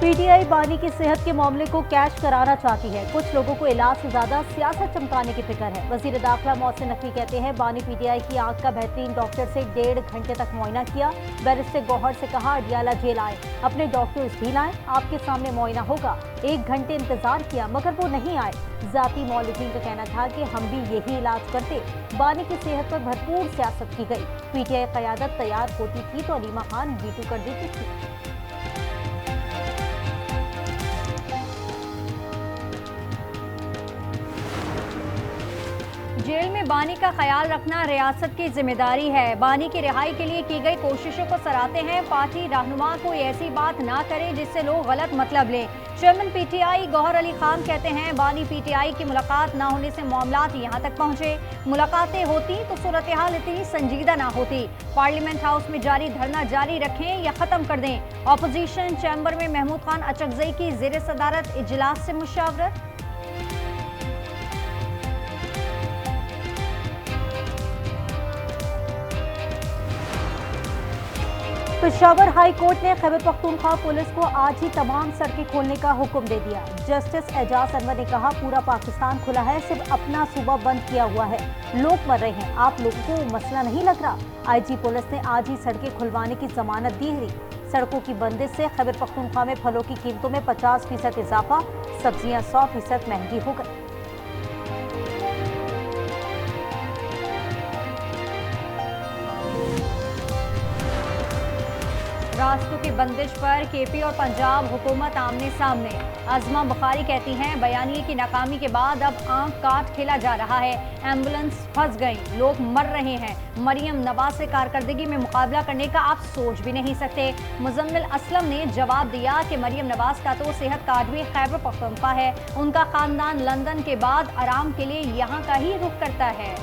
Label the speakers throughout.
Speaker 1: PTI बानी की सेहत के मामले को कैश कराना चाहती है। कुछ लोगों को इलाज से ज्यादा सियासत चमकाने की फिक्र है। वजीर दाखिला मोहसिन नकवी कहते हैं, बानी पीटीआई की आंख का बेहतरीन डॉक्टर से 1.5 घंटे तक मुआयना किया। बैरिस्टर गौहर से कहा, अडियाला जेल आए, अपने डॉक्टर्स भी लाएं, आपके सामने मुआयना होगा। 1 घंटे इंतजार किया मगर वो नहीं आए। जाती मौलूदीन का कहना था कि हम भी यही इलाज करते। बानी की सेहत पर भरपूर सियासत की गई। पीटीआई क़यादत तैयार होती थी तो अलीमा खान वीटू कर देती थी।
Speaker 2: जेल में बानी का ख्याल रखना रियासत की जिम्मेदारी है। बानी की रिहाई के लिए की गई कोशिशों को सराहते हैं। पार्टी रहनुमा कोई ऐसी बात ना करे जिससे लोग गलत मतलब लें। चेयरमैन पीटीआई गौहर अली खान कहते हैं, बानी पीटीआई की मुलाकात ना होने से मामलात यहाँ तक पहुँचे। मुलाकातें होती तो सूरत हाल इतनी संजीदा ना होती। पार्लियामेंट हाउस में जारी धरना जारी रखें या खत्म कर दें। अपोजिशन चैम्बर में महमूद खान अचकजई की ज़ेर सदारत इजलास से मुशावरत।
Speaker 1: पेशावर हाई कोर्ट ने खैबर पख्तूनख्वा पुलिस को आज ही तमाम सड़कें खोलने का हुक्म दे दिया। जस्टिस एजाज अनवर ने कहा, पूरा पाकिस्तान खुला है, सिर्फ अपना सूबा बंद किया हुआ है। लोग मर रहे हैं, आप लोगों को मसला नहीं लग रहा। आईजी पुलिस ने आज ही सड़कें खुलवाने की जमानत दी है। सड़कों की बंदिश से खैबर पख्तूनख्वा में फलों की कीमतों में 50% इजाफा, सब्जियां 100% महंगी हो गई।
Speaker 2: रास्तों की बंदिश पर केपी और पंजाब हुकूमत आमने सामने। आजमा बुखारी कहती हैं, बयानिए की नाकामी के बाद अब आंख काट खेला जा रहा है। एम्बुलेंस फंस गई, लोग मर रहे हैं। मरियम नवाज से कारकर्दगी में मुकाबला करने का आप सोच भी नहीं सकते। मुजम्मिल असलम ने जवाब दिया कि मरियम नवाज का तो सेहत कार्ड भी खैबर पख्तूनख्वा है। उनका खानदान लंदन के बाद आराम के लिए यहाँ का ही रुख करता है।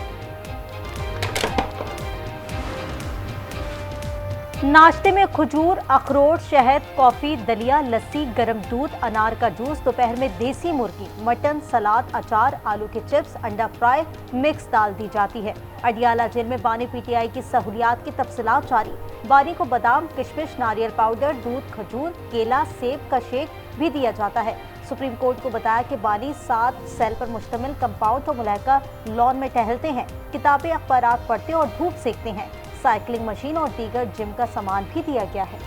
Speaker 1: नाश्ते में खजूर, अखरोट, शहद, कॉफी, दलिया, लस्सी, गर्म दूध, अनार का जूस। दोपहर में देसी मुर्गी, मटन, सलाद, अचार, आलू के चिप्स, अंडा फ्राई, मिक्स दाल दी जाती है। अडियाला जेल में बानी पीटीआई की सहूलियात की तफसीलात जारी। बानी को बादाम, किशमिश, नारियल पाउडर, दूध, खजूर, केला, सेब का शेक भी दिया जाता है। सुप्रीम कोर्ट को बताया कि बानी 7 सेल पर मुश्तमिल कंपाउंड और मुलहका लॉन में टहलते हैं, किताबें अखबारात पढ़ते और धूप सेकते हैं। साइकिलिंग मशीन और दीगर जिम का सामान भी दिया गया है।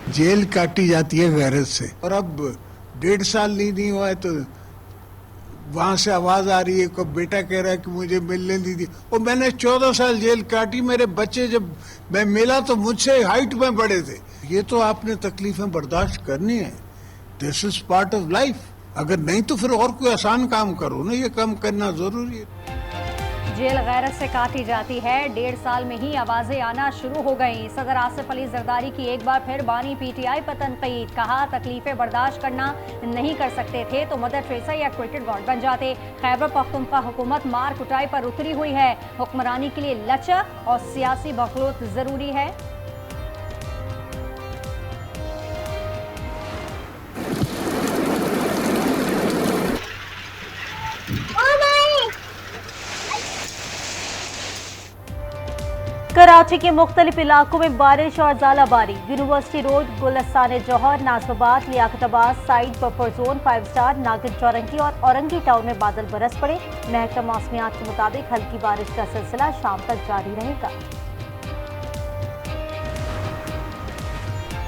Speaker 3: जेल काटी जाती है गैरत से, और अब 1.5 साल नहीं हुआ है तो वहां से आवाज आ रही है कि बेटा कह रहा है कि मुझे मिलने दीजिए। और मैंने 14 साल जेल काटी, मेरे बच्चे जब मैं मिला तो मुझसे हाइट में बड़े थे। ये तो आपने तकलीफें बर्दाश्त करनी है, this is part of life. अगर नहीं तो फिर और कोई आसान काम करो ना, ये काम करना जरूरी है।
Speaker 2: जेल गैरत से काटी जाती है, 1.5 साल में ही आवाजें आना शुरू हो गई। सदर आसिफ अली जरदारी की एक बार फिर बानी पीटीआई पर तनकीद। कहा, तकलीफें बर्दाश्त करना नहीं कर सकते थे तो मदर टेरेसा या क्रिकेट गॉड बन जाते। खैबर पख्तूनख्वा हुकूमत मार कुटाई पर उतरी हुई है। हुक्मरानी के लिए लचक और सियासी बखलूत जरूरी है।
Speaker 1: कराची के मुख्तलिफ इलाकों में बारिश और ज़ालाबारी। University road, Gulistan Jauhar, Nazimabad, Liaquatabad, site buffer zone, 5 star, Nagan Chowrangi और औरंगी टाउन में बादल बरस पड़े। महकमा मौसमियात के मुताबिक हल्की बारिश का सिलसिला शाम तक जारी रहेगा।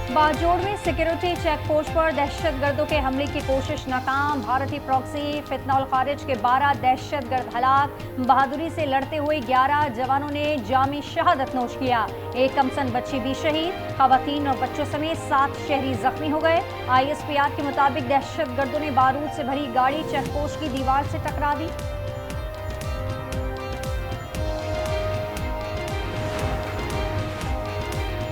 Speaker 2: बाजोड़ में सिक्योरिटी चेक पोस्ट पर दहशतगर्दों के हमले की कोशिश नाकाम। भारतीय प्रॉक्सी फितना उल खारिज के 12 दहशतगर्द हलाक। बहादुरी से लड़ते हुए 11 जवानों ने जामी शहादत नोश किया। एक कमसन बच्ची भी शहीद। खवातीन और बच्चों समेत 7 शहरी जख्मी हो गए। ISPR के मुताबिक दहशतगर्दों ने बारूद से भरी गाड़ी चेक पोस्ट की दीवार से टकरा दी।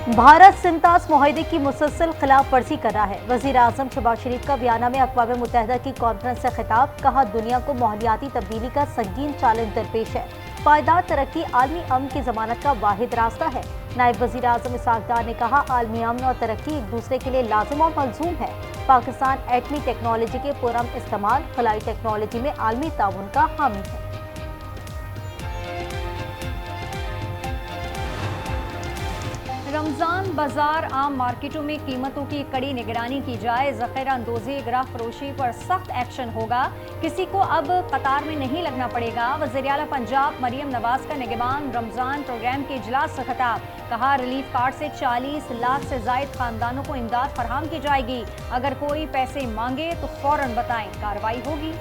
Speaker 1: भारत सिंतास मुआहदे की मुसलसल खिलाफ वर्जी कर रहा है। वजीर आजम शहबाज शरीफ का बयाना में अक़वाम मुत्तहिदा की कॉन्फ्रेंस से खिताब। कहा, दुनिया को माहौलियाती तब्दीली का संगीन चैलेंज दरपेश है। पायदार तरक्की आलमी अमन की जमानत का वाहिद रास्ता है। नायब वजीर आजम इसहाक डार ने कहा, आलमी अमन और तरक्की एक दूसरे के लिए लाजिम और मलजूम है। पाकिस्तान एटमी टेक्नोलॉजी के पुरअमन इस्तेमाल, खलाई टेक्नोलॉजी में आलमी ताउन का हामी है।
Speaker 2: रमजान बाजार आम मार्केटों में कीमतों की कड़ी निगरानी की जाए। ज़ख़ीरा अंदोज़ी गिरह फरोशी पर सख्त एक्शन होगा। किसी को अब कतार में नहीं लगना पड़ेगा। वज़ीर आला पंजाब मरियम नवाज का निगरान रमजान प्रोग्राम के इजलास से खिताब। कहा, रिलीफ कार्ड से 40 लाख से जायद खानदानों को इमदाद फराहम की जाएगी। अगर कोई पैसे मांगे तो फौरन बताएं, कार्रवाई होगी।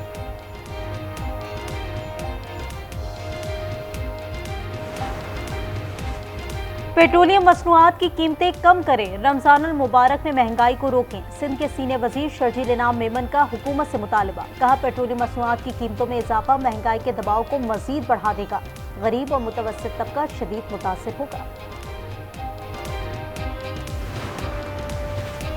Speaker 1: पेट्रोलियम मसनूआत की कीमतें कम करें, रमजानुल मुबारक में महंगाई को रोकें। सिंध के सीनियर वजीर शर्जील इनाम मेमन का हुकूमत से मुतालबा। कहा, पेट्रोलियम मसनूआत की कीमतों में इजाफा महंगाई के दबाव को मजीद बढ़ा देगा। गरीब और मुतवस्सित तबका शदीद मुतासिर होगा।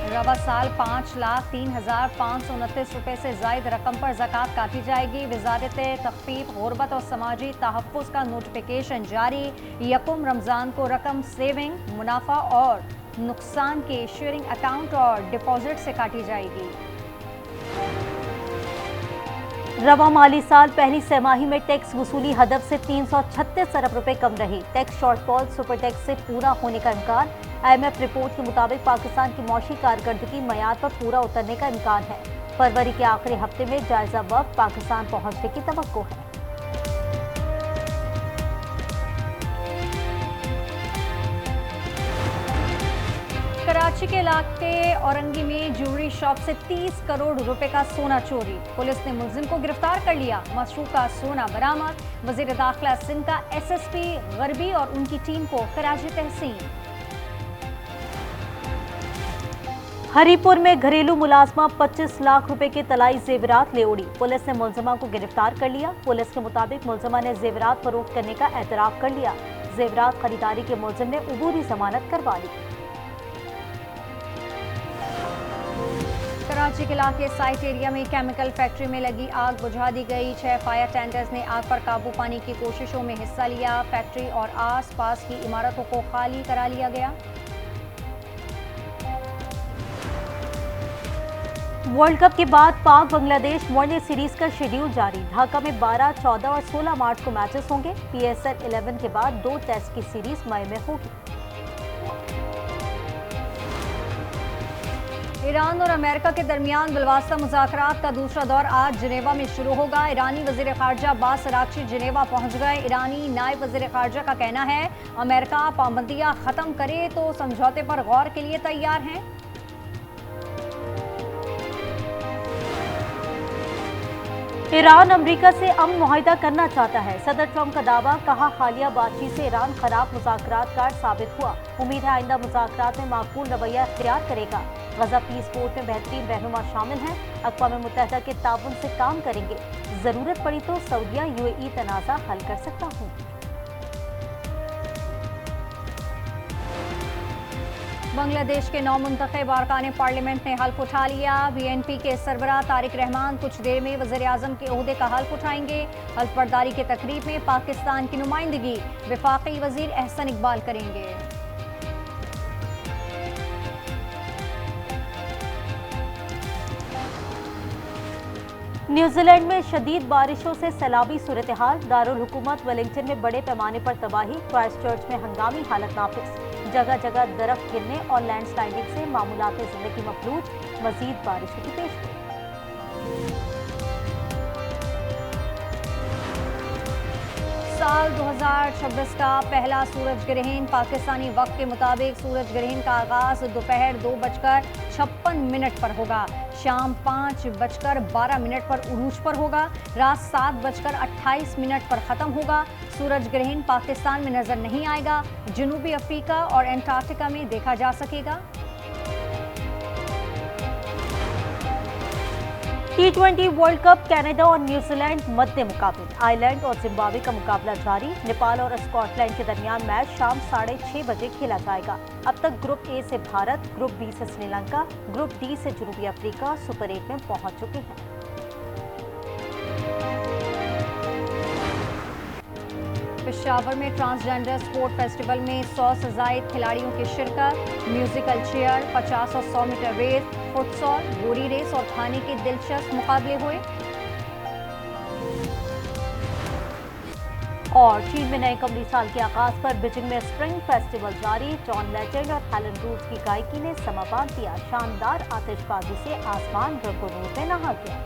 Speaker 2: रवा साल 5,03,529 रुपये से जायद रकम पर ज़कात काटी जाएगी। वज़ारत तख़फ़ीफ़ गुरबत और समाजी तहफ़्फ़ुज़ का नोटिफिकेशन जारी। यकम रमज़ान को रकम सेविंग, मुनाफा और नुकसान के शेयरिंग अकाउंट और डिपॉजिट से काटी जाएगी।
Speaker 1: रवा माली साल पहली छमाही में टैक्स वसूली हदफ से 336 अरब रुपए कम रही। टैक्स शॉर्टफॉल सुपर टैक्स से पूरा होने का इम्कान। IMF रिपोर्ट के मुताबिक पाकिस्तान की मौशी कारकर्दगी मयार पर पूरा उतरने का इम्कान है। फरवरी के आखिरी हफ्ते में जायजा वक्त पाकिस्तान पहुंचने की तवक्को है।
Speaker 2: कराची के इलाके औरंगी में ज्वेलरी शॉप से 30 करोड़ रुपए का सोना चोरी। पुलिस ने मुलजिम को गिरफ्तार कर लिया। मशरूका सोना बरामद। वजीर दाखिला सिंध का SSP गरबी और उनकी टीम को खराज तहसीन।
Speaker 1: हरीपुर में घरेलू मुलाजमा 25 लाख रुपए के तलाई जेवरात ले उड़ी। पुलिस ने मुलजमा को गिरफ्तार कर लिया। पुलिस के मुताबिक मुलजमा ने जेवरात फरोख्त करने का एतराफ कर लिया। जेवरात खरीदारी के मुलजिम ने अबूरी जमानत करवा ली।
Speaker 2: कराची के इलाके साइट एरिया में केमिकल फैक्ट्री में लगी आग बुझा दी गई। 6 फायर टेंडर्स ने आग पर काबू पाने की कोशिशों में हिस्सा लिया। फैक्ट्री और आसपास की इमारतों को खाली करा लिया गया।
Speaker 1: वर्ल्ड कप के बाद पाक बांग्लादेश वनडे सीरीज का शेड्यूल जारी। ढाका में 12, 14 और 16 मार्च को मैचेस होंगे। PSL 11 के बाद 2 टेस्ट की सीरीज मई में होगी।
Speaker 2: ईरान और अमेरिका के दरमियान बिलवास्ता मुज़ाकरात का दूसरा दौर आज जिनेवा में शुरू होगा। ईरानी वज़ीर ख़ारजा अब्बास अराग़ची जिनेवा पहुंच गए। ईरानी नायब वज़ीर ख़ारजा का कहना है, अमेरिका पाबंदियां ख़त्म करे तो समझौते पर गौर के लिए तैयार हैं।
Speaker 1: ईरान अमेरिका से अमन मुआहिदा करना चाहता है। सदर ट्रंप का दावा। कहा, हालिया बातचीत से ईरान खराब मुज़ाकरातकार साबित हुआ। उम्मीद है आइंदा मुज़ाकरात में माकूल रवैया इख्तियार करेगा। गजा पीस कोर्ट में बेहतरीन रहनुमा शामिल हैं। अक़वाम मुत्तहिदा के ताउन से काम करेंगे। जरूरत पड़ी तो सऊदीया UAE तनाज़ा हल कर सकता हूँ।
Speaker 2: बांग्लादेश के नौमुंतखब अरकान पार्लियामेंट ने हल्फ उठा लिया। BNP के सरबराह तारिक रहमान कुछ देर में वज़ीर आज़म के ओहदे का हल्फ उठाएंगे। हल्फ बर्दारी की तकरीब में पाकिस्तान की नुमाइंदगी वफाकी वज़ीर एहसन इकबाल करेंगे।
Speaker 1: न्यूजीलैंड में शदीद बारिशों से सैलाबी सूरत हाल। दारुल हुकूमत वेलिंगटन में बड़े पैमाने पर तबाही। क्राइस्टचर्च में हंगामी हालत नाफिस। जगह जगह दरख्त गिरने और लैंडस्लाइडिंग से मामूलात जिंदगी मफलूज। मजीद बारिशों की पेशगोई।
Speaker 2: साल 2026 का पहला सूरज ग्रहण। पाकिस्तानी वक्त के मुताबिक सूरज ग्रहण का आगाज दोपहर 2:56 पर होगा। शाम 5:12 पर उरूज पर होगा। रात 7:28 पर ख़त्म होगा। सूरज ग्रहण पाकिस्तान में नजर नहीं आएगा। जनूबी अफ्रीका और एंटार्क्टिका में देखा जा सकेगा।
Speaker 1: T20 वर्ल्ड कप कनाडा और न्यूजीलैंड मध्य मुकाबले। आयरलैंड और जिम्बाब्वे का मुकाबला जारी। नेपाल और स्कॉटलैंड के दरमियान मैच शाम 6:30 बजे खेला जाएगा। अब तक ग्रुप A से भारत, ग्रुप B से श्रीलंका, ग्रुप D से जनूबी अफ्रीका सुपर 8 में पहुंच चुके हैं।
Speaker 2: पेशावर में ट्रांसजेंडर स्पोर्ट फेस्टिवल में 100 से जायद खिलाड़ियों की शिरकत। म्यूजिकल चेयर, 50 और 100 मीटर रेस, फुटसॉल, गोरी रेस और खाने के दिलचस्प मुकाबले हुए।
Speaker 1: और चीन में नए कमरी साल के आगाज पर बीजिंग में स्प्रिंग फेस्टिवल जारी। जॉन लेजेंड और हेलन रूथ की गायकी ने समा बांध दिया। शानदार आतिशबाजी से आसमान रंगों में नहा गया।